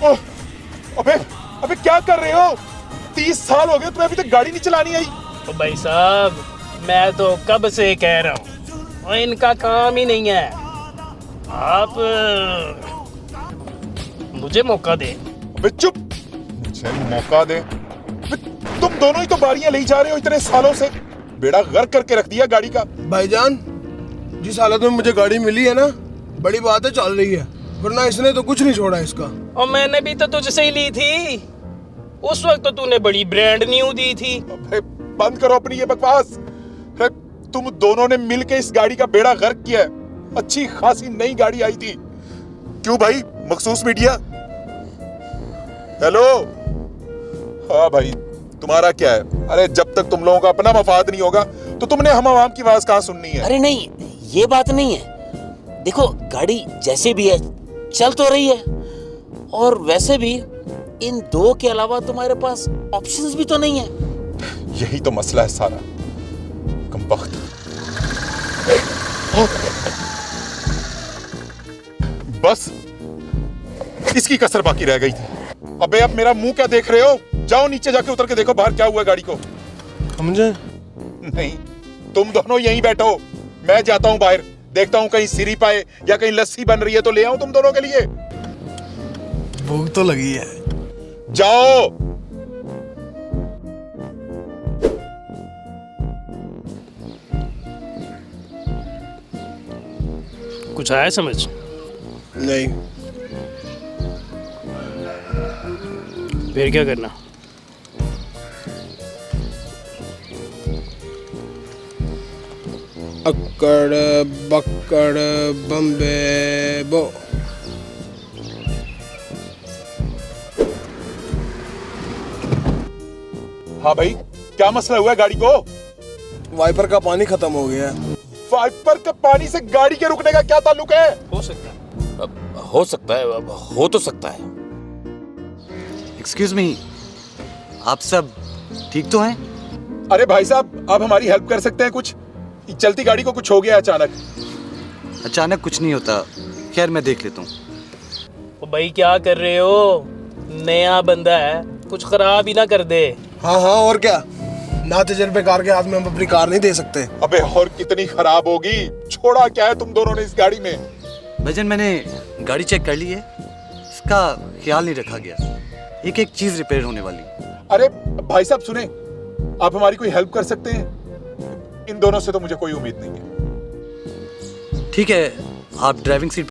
ओह, अबे अबे क्या कर रहे हो? 30 साल हो गए तुम्हें अभी तक गाड़ी नहीं चलानी आई। तो भाई साहब मैं तो कब से कह रहा हूँ और इनका काम ही नहीं है। आप मुझे मौका दे। अबे चुप, मुझे मौका दे। अबे तुम दोनों ही तो बारियां ले जा रहे हो इतने सालों से, बेड़ा गर्क करके रख दिया गाड़ी का। भाईजान, जिस हालत में मुझे गाड़ी मिली है ना, बड़ी बात है चल रही है, वरना इसने तो कुछ नहीं छोड़ा इसका। और मैंने भी तो तुझसे ही ली थी, उस वक्त तो तूने बड़ी ब्रांड न्यू दी थी। अबे बंद करो अपनी ये बकवास। अरे तुम दोनों ने मिलके इस गाड़ी का बेड़ा गर्क किया है। अच्छी खासी नई गाड़ी आई थी। क्यों भाई, मखसूस मीडिया? हेलो। हाँ भाई, तुम्हारा क्या है? अरे जब तक तुम लोगों का अपना मफाद नहीं होगा तो तुमने हम आवाम की आवाज कहाँ सुननी है? अरे नहीं, ये बात नहीं है। देखो गाड़ी जैसे भी है चल तो रही है, और वैसे भी इन दो के अलावा तुम्हारे पास ऑप्शंस भी तो नहीं है। यही तो मसला है सारा, कमबख्त। बस इसकी कसर बाकी रह गई थी। अबे अब मेरा मुंह क्या देख रहे हो? जाओ नीचे जाके उतर के देखो बाहर क्या हुआ गाड़ी को। समझे? नहीं, तुम दोनों यहीं बैठो, मैं जाता हूं बाहर, देखता हूं कहीं सिरी पाए या कहीं लस्सी बन रही है तो ले आऊं तुम दोनों के लिए। भूख तो लगी है। जाओ। कुछ आया समझ? नहीं। फिर क्या करना? अक्कड़ बक्कड़ बम्बे बो। हाँ भाई, क्या मसला हुआ है गाड़ी को? वाइपर का पानी खत्म हो गया। वाइपर के पानी से गाड़ी के रुकने का क्या ताल्लुक है? हो सकता है। हो सकता है, हो तो सकता है। एक्सक्यूज मी, आप सब ठीक तो हैं? अरे भाई साहब, आप हमारी हेल्प कर सकते हैं कुछ? चलती गाड़ी को कुछ हो गया अचानक। अचानक कुछ नहीं होता, खैर मैं देख लेता हूँ। ओ भाई क्या कर रहे हो? नया बंदा है, कुछ खराब ही ना कर दे। हाँ हाँ, और क्या, ना तजर्बेकार के हाथ में हम अपनी कार नहीं दे सकते। अबे और कितनी खराब होगी? छोड़ा क्या है तुम दोनों ने इस गाड़ी में? भजन, मैंने गाड़ी चेक कर ली है, इसका ख्याल नहीं रखा गया, एक एक चीज रिपेयर होने वाली। अरे भाई साहब सुने, आप हमारी कोई हेल्प कर सकते हैं? इन दोनों से तो मुझे कोई उम्मीद नहीं है। ठीक है, आप ड्राइविंग सीट